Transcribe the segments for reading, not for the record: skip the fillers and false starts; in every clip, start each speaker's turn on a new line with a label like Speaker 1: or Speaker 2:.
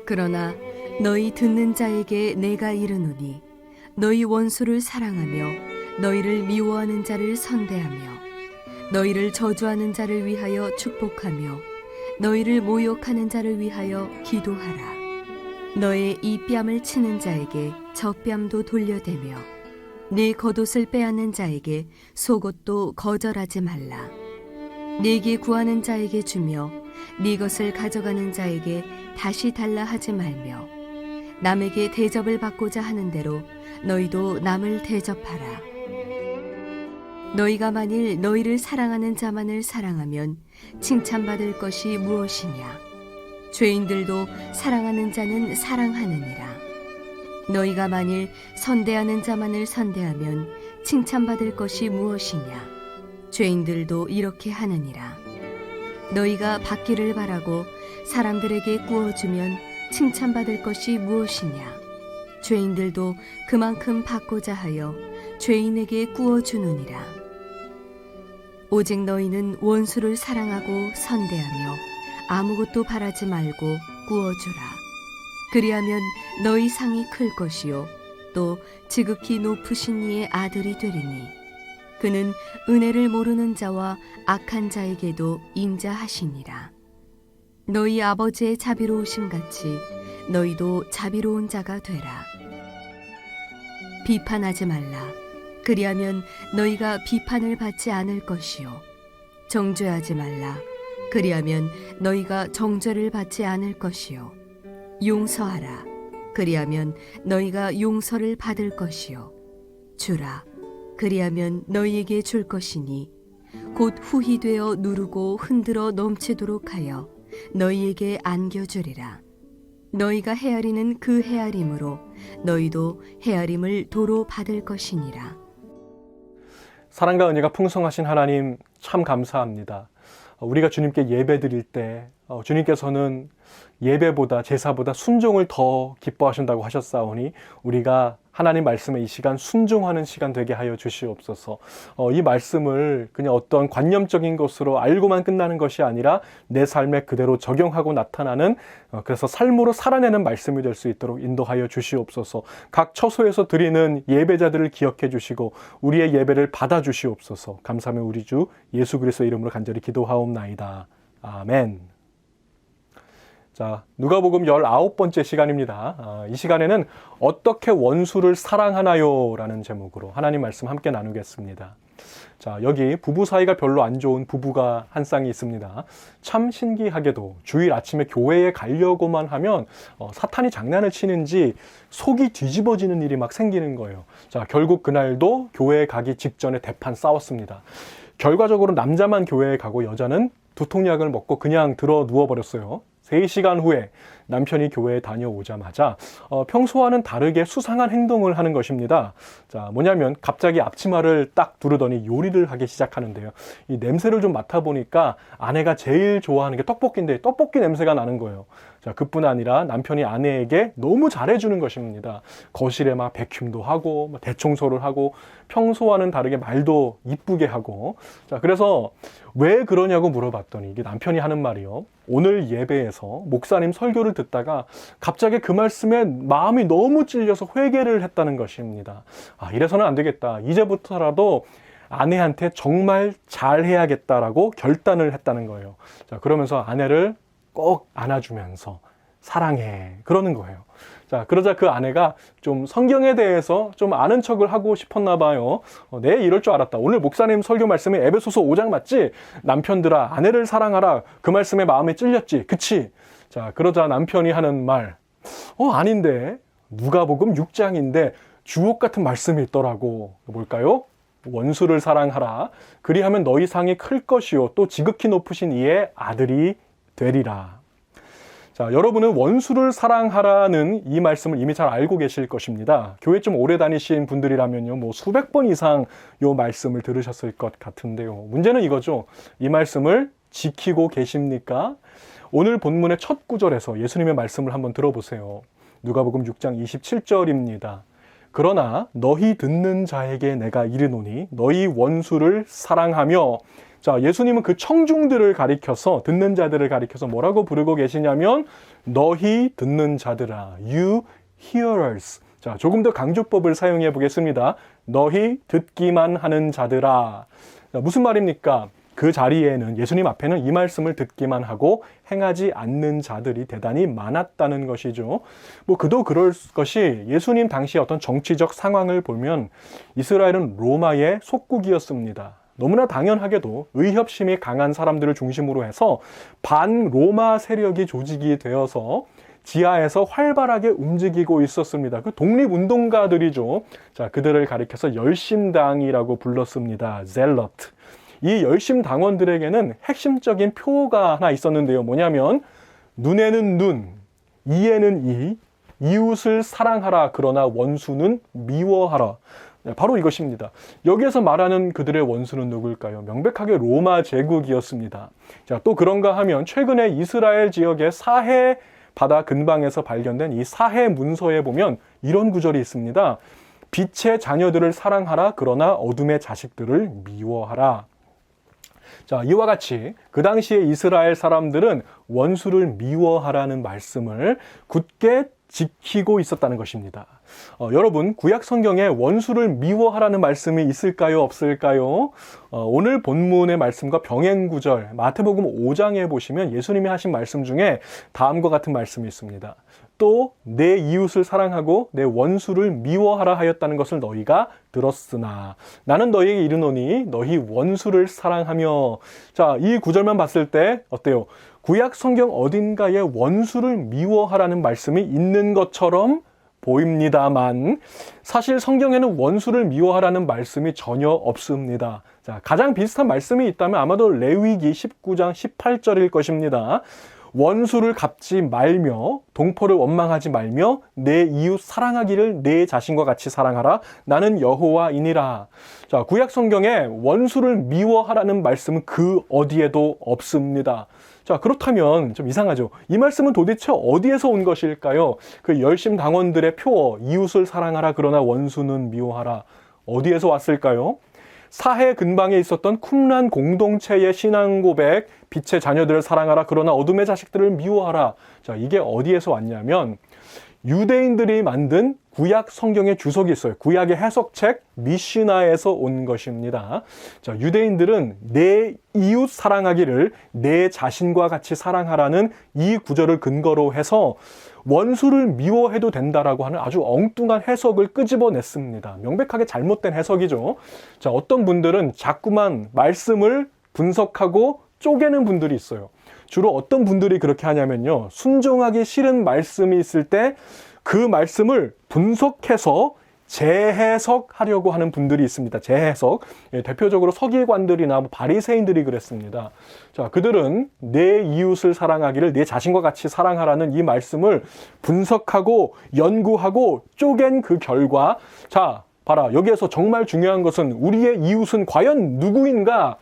Speaker 1: 그러나 너희 듣는 자에게 내가 이르노니 너희 원수를 사랑하며 너희를 미워하는 자를 선대하며 너희를 저주하는 자를 위하여 축복하며 너희를 모욕하는 자를 위하여 기도하라. 너의 이 뺨을 치는 자에게 저 뺨도 돌려대며 네 겉옷을 빼앗는 자에게 속옷도 거절하지 말라. 네게 구하는 자에게 주며 네 것을 가져가는 자에게 다시 달라 하지 말며 남에게 대접을 받고자 하는 대로 너희도 남을 대접하라. 너희가 만일 너희를 사랑하는 자만을 사랑하면 칭찬받을 것이 무엇이냐? 죄인들도 사랑하는 자는 사랑하느니라. 너희가 만일 선대하는 자만을 선대하면 칭찬받을 것이 무엇이냐? 죄인들도 이렇게 하느니라. 너희가 받기를 바라고 사람들에게 구워주면 칭찬받을 것이 무엇이냐? 죄인들도 그만큼 받고자 하여 죄인에게 구워주느니라. 오직 너희는 원수를 사랑하고 선대하며 아무것도 바라지 말고 구워주라. 그리하면 너희 상이 클 것이요 또 지극히 높으신 이의 아들이 되리니 그는 은혜를 모르는 자와 악한 자에게도 인자하시니라. 너희 아버지의 자비로우심 같이 너희도 자비로운 자가 되라. 비판하지 말라. 그리하면 너희가 비판을 받지 않을 것이요 정죄하지 말라. 그리하면 너희가 정죄를 받지 않을 것이요 용서하라. 그리하면 너희가 용서를 받을 것이요 주라. 그리하면 너희에게 줄 것이니 곧 후히 되어 누르고 흔들어 넘치도록 하여 너희에게 안겨주리라. 너희가 헤아리는 그 헤아림으로 너희도 헤아림을 도로 받을 것이니라.
Speaker 2: 사랑과 은혜가 풍성하신 하나님 참 감사합니다. 우리가 주님께 예배 드릴 때 주님께서는 예배보다 제사보다 순종을 더 기뻐하신다고 하셨사오니 우리가 하나님 말씀에 이 시간 순종하는 시간 되게 하여 주시옵소서. 이 말씀을 그냥 어떤 관념적인 것으로 알고만 끝나는 것이 아니라 내 삶에 그대로 적용하고 나타나는 그래서 삶으로 살아내는 말씀이 될 수 있도록 인도하여 주시옵소서. 각 처소에서 드리는 예배자들을 기억해 주시고 우리의 예배를 받아 주시옵소서. 감사하며 우리 주 예수 그리스도의 이름으로 간절히 기도하옵나이다. 아멘. 자, 누가복음 19번째 시간입니다. 이 시간에는 어떻게 원수를 사랑하나요? 라는 제목으로 하나님 말씀 함께 나누겠습니다. 자, 여기 부부 사이가 별로 안 좋은 부부가 한 쌍이 있습니다. 참 신기하게도 주일 아침에 교회에 가려고만 하면 사탄이 장난을 치는지 속이 뒤집어지는 일이 막 생기는 거예요. 자, 결국 그날도 교회에 가기 직전에 대판 싸웠습니다. 결과적으로 남자만 교회에 가고 여자는 두통약을 먹고 그냥 들어 누워버렸어요. 3시간 후에 남편이 교회에 다녀오자마자 평소와는 다르게 수상한 행동을 하는 것입니다. 자, 뭐냐면 갑자기 앞치마를 딱 두르더니 요리를 하기 시작하는데요. 이 냄새를 좀 맡아보니까 아내가 제일 좋아하는 게 떡볶이인데 떡볶이 냄새가 나는 거예요. 자, 그뿐 아니라 남편이 아내에게 너무 잘해주는 것입니다. 거실에 막 베큐um도 하고 대청소를 하고 평소와는 다르게 말도 이쁘게 하고. 자, 그래서 왜 그러냐고 물어봤더니 이게 남편이 하는 말이요. 오늘 예배에서 목사님 설교를 듣다가 갑자기 그 말씀에 마음이 너무 찔려서 회개를 했다는 것입니다. 이래서는 안 되겠다. 이제부터라도 아내한테 정말 잘해야겠다라고 결단을 했다는 거예요. 자, 그러면서 아내를 꼭 안아주면서 사랑해 그러는 거예요. 자, 그러자 그 아내가 좀 성경에 대해서 좀 아는 척을 하고 싶었나 봐요. 네, 이럴 줄 알았다. 오늘 목사님 설교 말씀에 에베소서 5장 맞지? 남편들아 아내를 사랑하라. 그 말씀에 마음에 찔렸지? 그치? 자, 그러자 남편이 하는 말, 아닌데 누가복음 6장인데 주옥 같은 말씀이 있더라고. 뭘까요? 원수를 사랑하라. 그리하면 너희 상이 클 것이요 또 지극히 높으신 이의 아들이 되리라. 자, 여러분은 원수를 사랑하라는 이 말씀을 이미 잘 알고 계실 것입니다. 교회 좀 오래 다니신 분들이라면요, 뭐 수백 번 이상 이 말씀을 들으셨을 것 같은데요. 문제는 이거죠. 이 말씀을 지키고 계십니까? 오늘 본문의 첫 구절에서 예수님의 말씀을 한번 들어보세요. 누가복음 6장 27절입니다. 그러나 너희 듣는 자에게 내가 이르노니 너희 원수를 사랑하며. 자, 예수님은 그 청중들을 가리켜서 듣는 자들을 가리켜서 뭐라고 부르고 계시냐면 너희 듣는 자들아, you hearers. 자, 조금 더 강조법을 사용해 보겠습니다. 너희 듣기만 하는 자들아. 자, 무슨 말입니까? 그 자리에는, 예수님 앞에는 이 말씀을 듣기만 하고 행하지 않는 자들이 대단히 많았다는 것이죠. 뭐 그도 그럴 것이 예수님 당시의 어떤 정치적 상황을 보면 이스라엘은 로마의 속국이었습니다. 너무나 당연하게도 의협심이 강한 사람들을 중심으로 해서 반로마 세력이 조직이 되어서 지하에서 활발하게 움직이고 있었습니다. 그 독립운동가들이죠. 자, 그들을 가리켜서 열심당이라고 불렀습니다. 젤러트. 이 열심당원들에게는 핵심적인 표가 하나 있었는데요. 뭐냐면 눈에는 눈, 이에는 이, 이웃을 사랑하라. 그러나 원수는 미워하라. 바로 이것입니다. 여기에서 말하는 그들의 원수는 누굴까요? 명백하게 로마 제국이었습니다. 자, 또 그런가 하면 최근에 이스라엘 지역의 사해 바다 근방에서 발견된 이 사해 문서에 보면 이런 구절이 있습니다. 빛의 자녀들을 사랑하라. 그러나 어둠의 자식들을 미워하라. 자, 이와 같이 그 당시에 이스라엘 사람들은 원수를 미워하라는 말씀을 굳게 지키고 있었다는 것입니다. 여러분, 구약 성경에 원수를 미워하라는 말씀이 있을까요? 없을까요? 오늘 본문의 말씀과 병행 구절, 마태복음 5장에 보시면 예수님이 하신 말씀 중에 다음과 같은 말씀이 있습니다. 또 내 이웃을 사랑하고 내 원수를 미워하라 하였다는 것을 너희가 들었으나 나는 너희에게 이르노니 너희 원수를 사랑하며. 자, 이 구절만 봤을 때 어때요? 구약 성경 어딘가에 원수를 미워하라는 말씀이 있는 것처럼 보입니다만 사실 성경에는 원수를 미워하라는 말씀이 전혀 없습니다. 자, 가장 비슷한 말씀이 있다면 아마도 레위기 19장 18절일 것입니다. 원수를 갚지 말며 동포를 원망하지 말며 내 이웃 사랑하기를 내 자신과 같이 사랑하라. 나는 여호와이니라. 자, 구약 성경에 원수를 미워하라는 말씀은 그 어디에도 없습니다. 자, 그렇다면 좀 이상하죠. 이 말씀은 도대체 어디에서 온 것일까요? 그 열심당원들의 표어, 이웃을 사랑하라 그러나 원수는 미워하라. 어디에서 왔을까요? 사해 근방에 있었던 쿰란 공동체의 신앙 고백, 빛의 자녀들을 사랑하라 그러나 어둠의 자식들을 미워하라. 자, 이게 어디에서 왔냐면 유대인들이 만든 구약 성경의 주석이 있어요. 구약의 해석책 미시나에서 온 것입니다. 자, 유대인들은 내 이웃 사랑하기를 내 자신과 같이 사랑하라는 이 구절을 근거로 해서 원수를 미워해도 된다라고 하는 아주 엉뚱한 해석을 끄집어냈습니다. 명백하게 잘못된 해석이죠. 자, 어떤 분들은 자꾸만 말씀을 분석하고 쪼개는 분들이 있어요. 주로 어떤 분들이 그렇게 하냐면요. 순종하기 싫은 말씀이 있을 때 그 말씀을 분석해서 재해석하려고 하는 분들이 있습니다. 재해석. 대표적으로 서기관들이나 바리새인들이 그랬습니다. 자, 그들은 내 이웃을 사랑하기를 내 자신과 같이 사랑하라는 이 말씀을 분석하고 연구하고 쪼갠 그 결과, 자, 봐라. 여기에서 정말 중요한 것은 우리의 이웃은 과연 누구인가?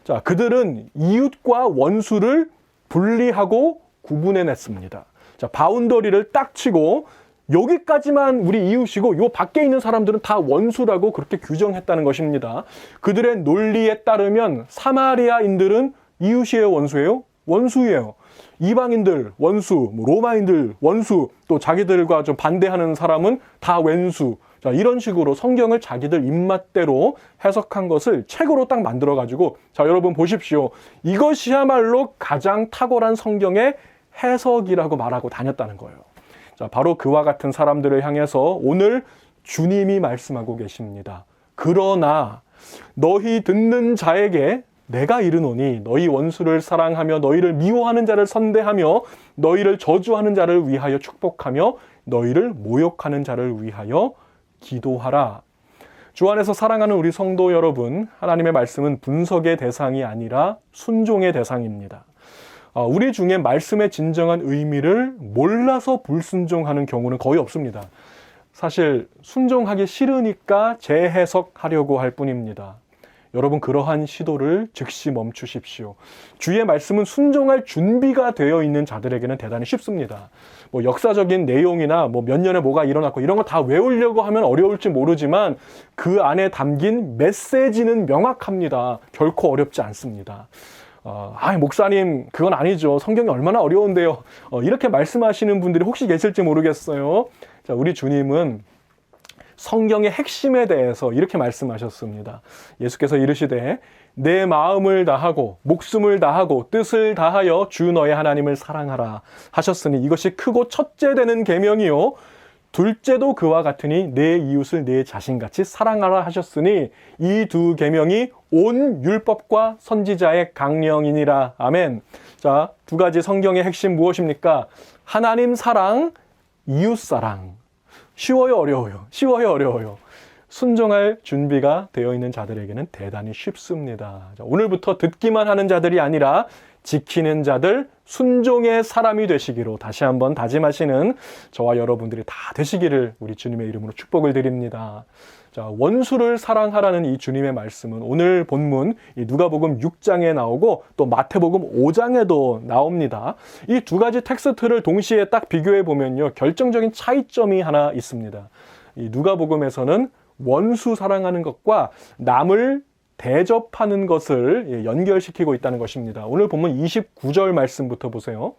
Speaker 2: 자, 그들은 이웃과 원수를 분리하고 구분해냈습니다. 자, 바운더리를 딱 치고 여기까지만 우리 이웃이고 요 밖에 있는 사람들은 다 원수라고 그렇게 규정했다는 것입니다. 그들의 논리에 따르면 사마리아인들은 이웃이에요, 원수예요? 원수예요. 이방인들 원수, 로마인들 원수, 또 자기들과 좀 반대하는 사람은 다 왼수. 자, 이런 식으로 성경을 자기들 입맛대로 해석한 것을 책으로 딱 만들어가지고, 자, 여러분 보십시오. 이것이야말로 가장 탁월한 성경의 해석이라고 말하고 다녔다는 거예요. 자, 바로 그와 같은 사람들을 향해서 오늘 주님이 말씀하고 계십니다. 그러나 너희 듣는 자에게 내가 이르노니 너희 원수를 사랑하며 너희를 미워하는 자를 선대하며 너희를 저주하는 자를 위하여 축복하며 너희를 모욕하는 자를 위하여 기도하라. 주 안에서 사랑하는 우리 성도 여러분, 하나님의 말씀은 분석의 대상이 아니라 순종의 대상입니다. 우리 중에 말씀의 진정한 의미를 몰라서 불순종하는 경우는 거의 없습니다. 사실 순종하기 싫으니까 재해석하려고 할 뿐입니다. 여러분, 그러한 시도를 즉시 멈추십시오. 주의 말씀은 순종할 준비가 되어 있는 자들에게는 대단히 쉽습니다. 뭐 역사적인 내용이나 뭐 몇 년에 뭐가 일어났고 이런 거 다 외우려고 하면 어려울지 모르지만 그 안에 담긴 메시지는 명확합니다. 결코 어렵지 않습니다. 목사님, 그건 아니죠. 성경이 얼마나 어려운데요. 이렇게 말씀하시는 분들이 혹시 계실지 모르겠어요. 자, 우리 주님은 성경의 핵심에 대해서 이렇게 말씀하셨습니다. 예수께서 이르시되 내 마음을 다하고 목숨을 다하고 뜻을 다하여 주 너의 하나님을 사랑하라 하셨으니 이것이 크고 첫째 되는 계명이요 둘째도 그와 같으니 내 이웃을 내 자신같이 사랑하라 하셨으니 이 두 계명이 온 율법과 선지자의 강령이니라. 아멘. 자, 두 가지 성경의 핵심 무엇입니까? 하나님 사랑, 이웃 사랑. 쉬워요, 어려워요? 쉬워요, 어려워요? 순종할 준비가 되어 있는 자들에게는 대단히 쉽습니다. 자, 오늘부터 듣기만 하는 자들이 아니라 지키는 자들, 순종의 사람이 되시기로 다시 한번 다짐하시는 저와 여러분들이 다 되시기를 우리 주님의 이름으로 축복을 드립니다. 자, 원수를 사랑하라는 이 주님의 말씀은 오늘 본문 이 누가복음 6장에 나오고 또 마태복음 5장에도 나옵니다. 이 두 가지 텍스트를 동시에 딱 비교해 보면요, 결정적인 차이점이 하나 있습니다. 이 누가복음에서는 원수 사랑하는 것과 남을 대접하는 것을 연결시키고 있다는 것입니다. 오늘 본문 29절 말씀부터 보세요.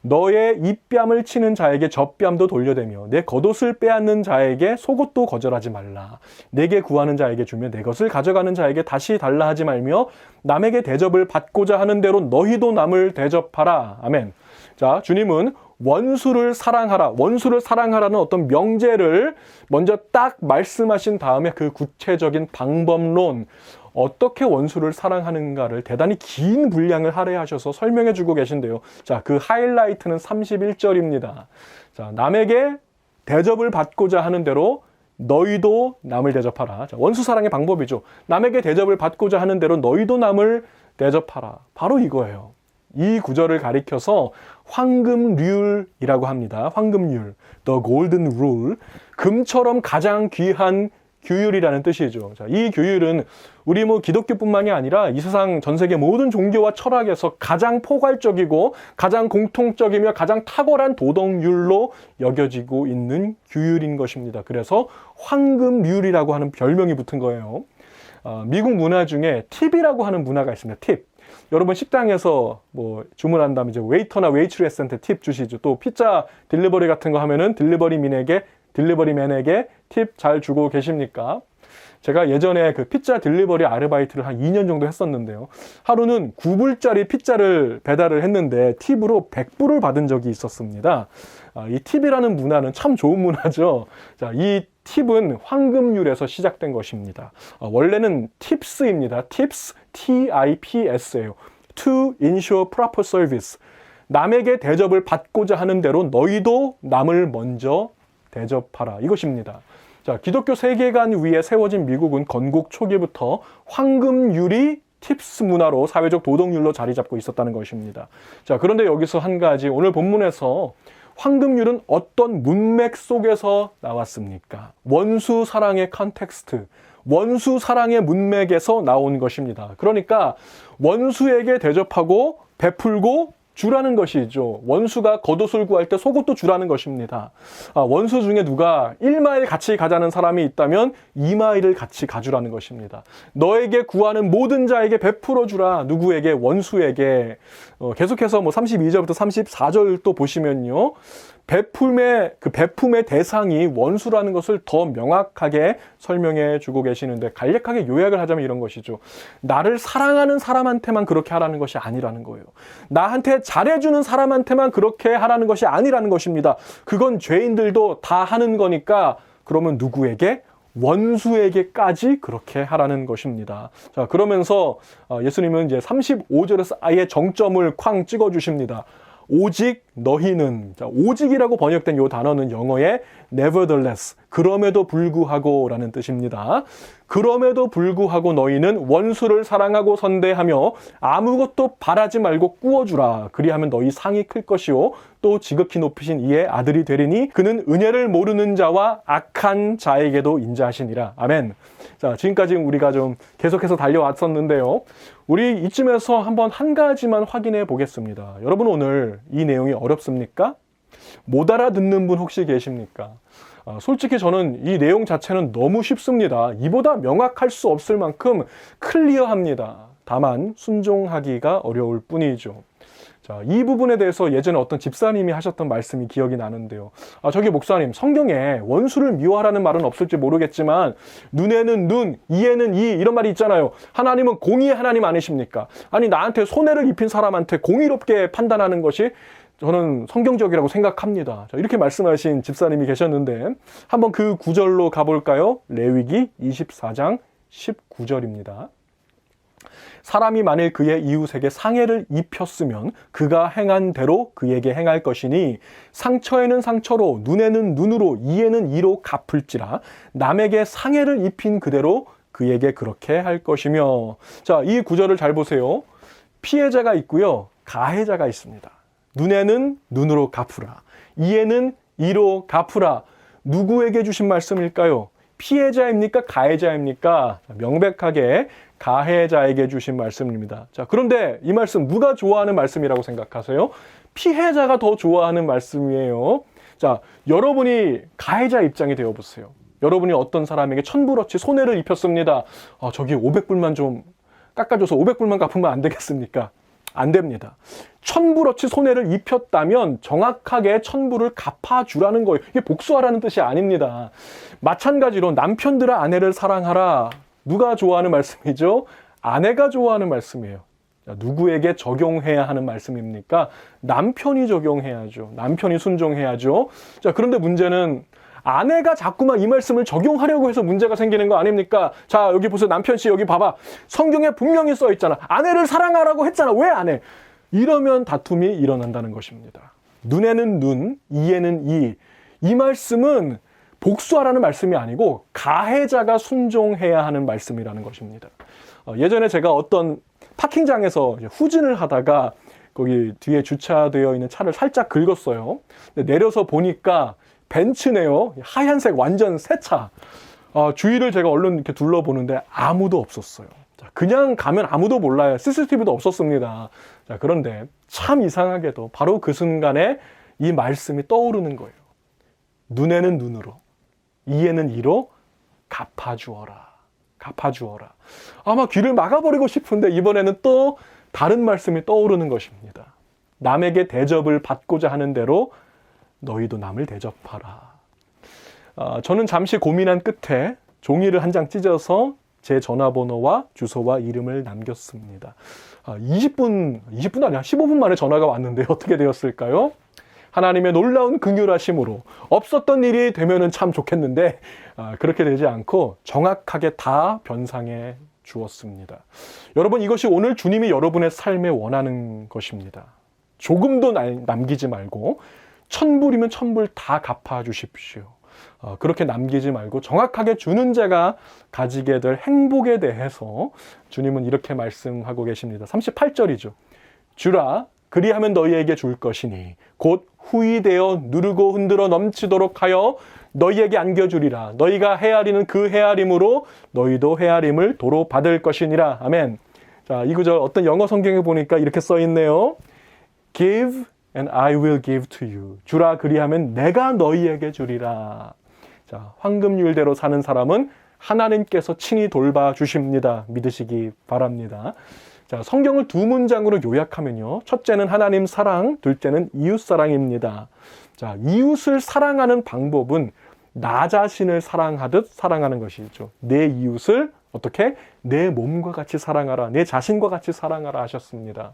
Speaker 2: 너의 입뺨을 치는 자에게 젖뺨도 돌려대며 내 겉옷을 빼앗는 자에게 속옷도 거절하지 말라. 내게 구하는 자에게 주며 내 것을 가져가는 자에게 다시 달라 하지 말며 남에게 대접을 받고자 하는 대로 너희도 남을 대접하라. 아멘. 자, 주님은 원수를 사랑하라. 원수를 사랑하라는 어떤 명제를 먼저 딱 말씀하신 다음에 그 구체적인 방법론, 어떻게 원수를 사랑하는가를 대단히 긴 분량을 할애하셔서 설명해 주고 계신데요. 자, 그 하이라이트는 31절입니다. 자, 남에게 대접을 받고자 하는 대로 너희도 남을 대접하라. 자, 원수 사랑의 방법이죠. 남에게 대접을 받고자 하는 대로 너희도 남을 대접하라. 바로 이거예요. 이 구절을 가리켜서 황금률이라고 합니다. 황금률, the golden rule, 금처럼 가장 귀한 규율이라는 뜻이죠. 자, 이 규율은 우리 기독교뿐만이 아니라 이 세상 전 세계 모든 종교와 철학에서 가장 포괄적이고 가장 공통적이며 가장 탁월한 도덕률로 여겨지고 있는 규율인 것입니다. 그래서 황금률이라고 하는 별명이 붙은 거예요. 미국 문화 중에 팁이라고 하는 문화가 있습니다. 팁. 여러분 식당에서 주문한 다음에 이제 웨이터나 웨이트레스한테 팁 주시죠. 또 피자 딜리버리 같은 거 하면은 딜리버리맨에게 팁 잘 주고 계십니까? 제가 예전에 그 피자 딜리버리 아르바이트를 한 2년 정도 했었는데요. 하루는 9불짜리 피자를 배달을 했는데 팁으로 100불을 받은 적이 있었습니다. 이 팁이라는 문화는 참 좋은 문화죠. 자, 이 팁은 황금률에서 시작된 것입니다. 원래는 팁스입니다. tips, T-I-P-S예요. To ensure proper service. 남에게 대접을 받고자 하는 대로 너희도 남을 먼저 대접하라. 이것입니다. 자, 기독교 세계관 위에 세워진 미국은 건국 초기부터 황금률이 팁스 문화로 사회적 도덕률로 자리 잡고 있었다는 것입니다. 자, 그런데 여기서 한 가지, 오늘 본문에서 황금률은 어떤 문맥 속에서 나왔습니까? 원수 사랑의 컨텍스트, 원수 사랑의 문맥에서 나온 것입니다. 그러니까 원수에게 대접하고 베풀고 주라는 것이죠. 원수가 겉옷을 구할 때 속옷도 주라는 것입니다. 원수 중에 누가 1마일 같이 가자는 사람이 있다면 2마일을 같이 가주라는 것입니다. 너에게 구하는 모든 자에게 베풀어 주라. 누구에게? 원수에게. 계속해서 32절부터 34절 또 보시면요. 베품의 대상이 원수라는 것을 더 명확하게 설명해 주고 계시는데, 간략하게 요약을 하자면 이런 것이죠. 나를 사랑하는 사람한테만 그렇게 하라는 것이 아니라는 거예요. 나한테 잘해주는 사람한테만 그렇게 하라는 것이 아니라는 것입니다. 그건 죄인들도 다 하는 거니까, 그러면 누구에게? 원수에게까지 그렇게 하라는 것입니다. 자, 그러면서 예수님은 이제 35절에서 아예 정점을 쾅 찍어 주십니다. 오직 너희는, 자, 오직이라고 번역된 이 단어는 영어의 nevertheless, 그럼에도 불구하고 라는 뜻입니다. 그럼에도 불구하고 너희는 원수를 사랑하고 선대하며 아무것도 바라지 말고 꾸어주라. 그리하면 너희 상이 클 것이요 또 지극히 높으신 이의 아들이 되리니 그는 은혜를 모르는 자와 악한 자에게도 인자하시니라. 아멘. 자, 지금까지 우리가 좀 계속해서 달려왔었는데요. 우리 이쯤에서 한번 한 가지만 확인해 보겠습니다. 여러분, 오늘 이 내용이 어렵습니까? 못 알아듣는 분 혹시 계십니까? 솔직히 저는 이 내용 자체는 너무 쉽습니다. 이보다 명확할 수 없을 만큼 클리어합니다. 다만 순종하기가 어려울 뿐이죠. 자, 이 부분에 대해서 예전에 어떤 집사님이 하셨던 말씀이 기억이 나는데요. 저기 목사님, 성경에 원수를 미워하라는 말은 없을지 모르겠지만 눈에는 눈, 이에는 이 이런 말이 있잖아요. 하나님은 공의의 하나님 아니십니까? 아니 나한테 손해를 입힌 사람한테 공의롭게 판단하는 것이 저는 성경적이라고 생각합니다. 자, 이렇게 말씀하신 집사님이 계셨는데 한번 그 구절로 가볼까요? 레위기 24장 19절입니다. 사람이 만일 그의 이웃에게 상해를 입혔으면 그가 행한 대로 그에게 행할 것이니 상처에는 상처로 눈에는 눈으로 이에는 이로 갚을지라 남에게 상해를 입힌 그대로 그에게 그렇게 할 것이며. 자, 이 구절을 잘 보세요. 피해자가 있고요, 가해자가 있습니다. 눈에는 눈으로 갚으라, 이에는 이로 갚으라. 누구에게 주신 말씀일까요? 피해자입니까? 가해자입니까? 명백하게 가해자에게 주신 말씀입니다. 자, 그런데 이 말씀 누가 좋아하는 말씀이라고 생각하세요? 피해자가 더 좋아하는 말씀이에요. 자, 여러분이 가해자 입장이 되어 보세요. 여러분이 어떤 사람에게 천불어치 손해를 입혔습니다. 저기 500불만 좀 깎아줘서 500불만 갚으면 안 되겠습니까? 안 됩니다. 천불어치 손해를 입혔다면 정확하게 천불을 갚아주라는 거예요. 이게 복수하라는 뜻이 아닙니다. 마찬가지로 남편들아 아내를 사랑하라. 누가 좋아하는 말씀이죠? 아내가 좋아하는 말씀이에요. 자, 누구에게 적용해야 하는 말씀입니까? 남편이 적용해야죠. 남편이 순종해야죠. 자, 그런데 문제는 아내가 자꾸만 이 말씀을 적용하려고 해서 문제가 생기는 거 아닙니까? 자, 여기 보세요. 남편 씨 여기 봐봐. 성경에 분명히 써 있잖아. 아내를 사랑하라고 했잖아. 왜 안 해? 이러면 다툼이 일어난다는 것입니다. 눈에는 눈, 이에는 이. 이 말씀은 복수하라는 말씀이 아니고 가해자가 순종해야 하는 말씀이라는 것입니다. 예전에 제가 어떤 파킹장에서 후진을 하다가 거기 뒤에 주차되어 있는 차를 살짝 긁었어요. 근데 내려서 보니까 벤츠네요. 하얀색 완전 새 차. 주위를 제가 얼른 이렇게 둘러보는데 아무도 없었어요. 자, 그냥 가면 아무도 몰라요. CCTV도 없었습니다. 자, 그런데 참 이상하게도 바로 그 순간에 이 말씀이 떠오르는 거예요. 눈에는 눈으로, 이에는 이로 갚아주어라. 갚아주어라. 아마 귀를 막아버리고 싶은데 이번에는 또 다른 말씀이 떠오르는 것입니다. 남에게 대접을 받고자 하는 대로 너희도 남을 대접하라. 저는 잠시 고민한 끝에 종이를 한 장 찢어서 제 전화번호와 주소와 이름을 남겼습니다. 20분 아니야 15분 만에 전화가 왔는데 어떻게 되었을까요? 하나님의 놀라운 긍휼하심으로 없었던 일이 되면은 참 좋겠는데 그렇게 되지 않고 정확하게 다 변상해 주었습니다. 여러분, 이것이 오늘 주님이 여러분의 삶에 원하는 것입니다. 조금도 남기지 말고 천불이면 천불 다 갚아주십시오. 그렇게 남기지 말고 정확하게 주는 자가 가지게 될 행복에 대해서 주님은 이렇게 말씀하고 계십니다. 38절이죠. 주라, 그리하면 너희에게 줄 것이니 곧 후이되어 누르고 흔들어 넘치도록 하여 너희에게 안겨주리라. 너희가 헤아리는 그 헤아림으로 너희도 헤아림을 도로 받을 것이니라. 아멘. 자, 이 구절 어떤 영어 성경에 보니까 이렇게 써 있네요. Give and I will give to you. 주라, 그리하면 내가 너희에게 주리라. 자, 황금률대로 사는 사람은 하나님께서 친히 돌봐주십니다. 믿으시기 바랍니다. 자, 성경을 두 문장으로 요약하면요. 첫째는 하나님 사랑, 둘째는 이웃 사랑입니다. 자, 이웃을 사랑하는 방법은 나 자신을 사랑하듯 사랑하는 것이죠. 내 이웃을 어떻게? 내 몸과 같이 사랑하라, 내 자신과 같이 사랑하라 하셨습니다.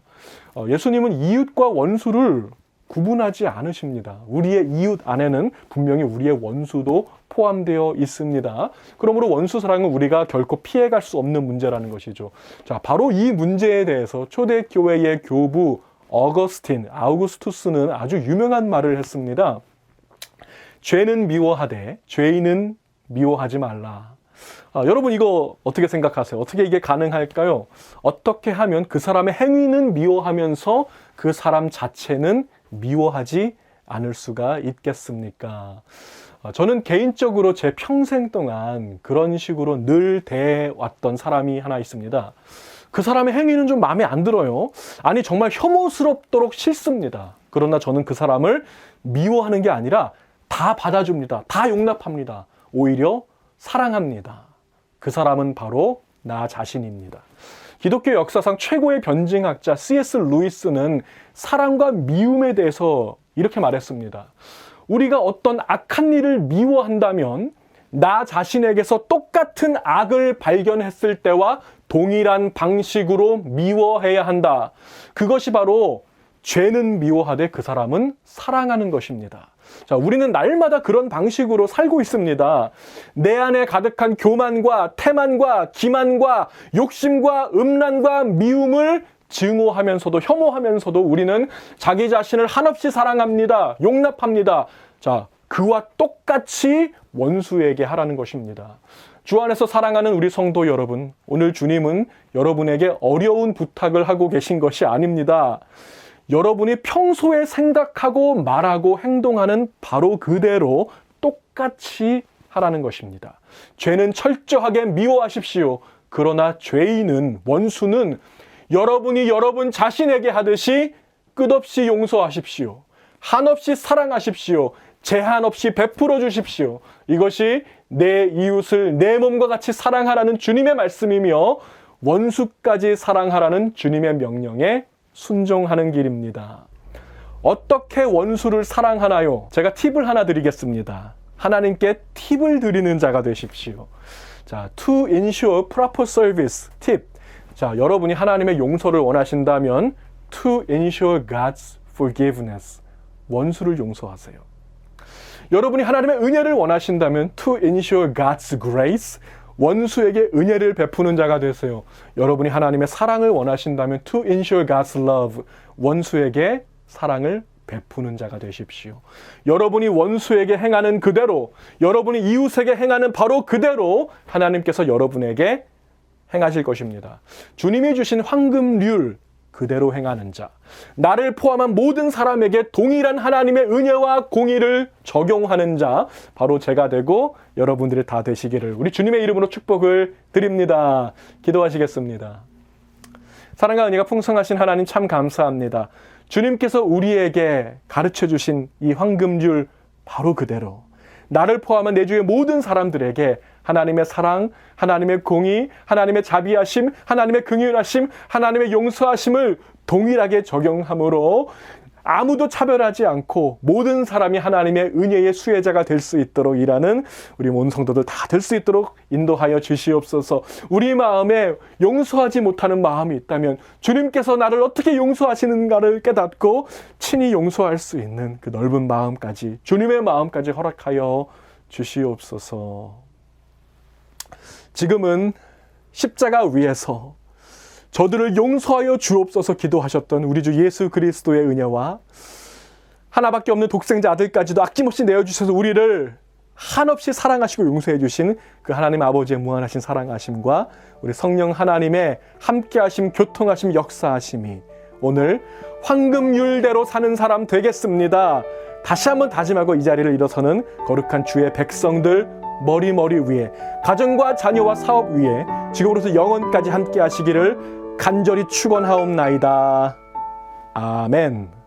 Speaker 2: 예수님은 이웃과 원수를 구분하지 않으십니다. 우리의 이웃 안에는 분명히 우리의 원수도 포함되어 있습니다. 그러므로 원수 사랑은 우리가 결코 피해갈 수 없는 문제라는 것이죠. 자, 바로 이 문제에 대해서 초대교회의 교부 아우구스투스는 아주 유명한 말을 했습니다. 죄는 미워하되 죄인은 미워하지 말라. 여러분, 이거 어떻게 생각하세요? 어떻게 이게 가능할까요? 어떻게 하면 그 사람의 행위는 미워하면서 그 사람 자체는 미워하지 않을 수가 있겠습니까? 저는 개인적으로 제 평생 동안 그런 식으로 늘 대해왔던 사람이 하나 있습니다. 그 사람의 행위는 좀 마음에 안 들어요. 아니, 정말 혐오스럽도록 싫습니다. 그러나 저는 그 사람을 미워하는 게 아니라 다 받아줍니다. 다 용납합니다. 오히려 사랑합니다. 그 사람은 바로 나 자신입니다. 기독교 역사상 최고의 변증학자 C.S. 루이스는 사랑과 미움에 대해서 이렇게 말했습니다. 우리가 어떤 악한 일을 미워한다면 나 자신에게서 똑같은 악을 발견했을 때와 동일한 방식으로 미워해야 한다. 그것이 바로 죄는 미워하되 그 사람은 사랑하는 것입니다. 자, 우리는 날마다 그런 방식으로 살고 있습니다. 내 안에 가득한 교만과 태만과 기만과 욕심과 음란과 미움을 증오하면서도 혐오하면서도 우리는 자기 자신을 한없이 사랑합니다. 용납합니다. 자, 그와 똑같이 원수에게 하라는 것입니다. 주 안에서 사랑하는 우리 성도 여러분, 오늘 주님은 여러분에게 어려운 부탁을 하고 계신 것이 아닙니다. 여러분이 평소에 생각하고 말하고 행동하는 바로 그대로 똑같이 하라는 것입니다. 죄는 철저하게 미워하십시오. 그러나 죄인은, 원수는 여러분이 여러분 자신에게 하듯이 끝없이 용서하십시오. 한없이 사랑하십시오. 제한 없이 베풀어 주십시오. 이것이 내 이웃을 내 몸과 같이 사랑하라는 주님의 말씀이며 원수까지 사랑하라는 주님의 명령에 순종하는 길입니다. 어떻게 원수를 사랑하나요? 제가 팁을 하나 드리겠습니다. 하나님께 팁을 드리는 자가 되십시오. 자, to ensure proper service 팁. 자, 여러분이 하나님의 용서를 원하신다면 to ensure God's forgiveness. 원수를 용서하세요. 여러분이 하나님의 은혜를 원하신다면 to ensure God's grace. 원수에게 은혜를 베푸는 자가 되세요. 여러분이 하나님의 사랑을 원하신다면 to ensure God's love. 원수에게 사랑을 베푸는 자가 되십시오. 여러분이 원수에게 행하는 그대로, 여러분이 이웃에게 행하는 바로 그대로 하나님께서 여러분에게 행하실 것입니다. 주님이 주신 황금률 그대로 행하는 자, 나를 포함한 모든 사람에게 동일한 하나님의 은혜와 공의를 적용하는 자, 바로 제가 되고 여러분들이 다 되시기를 우리 주님의 이름으로 축복을 드립니다. 기도하시겠습니다. 사랑과 은혜가 풍성하신 하나님 참 감사합니다. 주님께서 우리에게 가르쳐 주신 이 황금률 바로 그대로 나를 포함한 내 주의 모든 사람들에게 하나님의 사랑, 하나님의 공의, 하나님의 자비하심, 하나님의 긍휼하심, 하나님의 용서하심을 동일하게 적용함으로 아무도 차별하지 않고 모든 사람이 하나님의 은혜의 수혜자가 될 수 있도록 일하는 우리 온 성도들 다 될 수 있도록 인도하여 주시옵소서. 우리 마음에 용서하지 못하는 마음이 있다면 주님께서 나를 어떻게 용서하시는가를 깨닫고 친히 용서할 수 있는 그 넓은 마음까지, 주님의 마음까지 허락하여 주시옵소서. 지금은 십자가 위에서 저들을 용서하여 주옵소서 기도하셨던 우리 주 예수 그리스도의 은혜와 하나밖에 없는 독생자 아들까지도 아낌없이 내어주셔서 우리를 한없이 사랑하시고 용서해 주신 그 하나님 아버지의 무한하신 사랑하심과 우리 성령 하나님의 함께하심, 교통하심, 역사하심이 오늘 황금률대로 사는 사람 되겠습니다. 다시 한번 다짐하고 이 자리를 일어서는 거룩한 주의 백성들 머리 위에, 가정과 자녀와 사업 위에 지금으로부터 영원까지 함께 하시기를 간절히 축원하옵나이다. 아멘.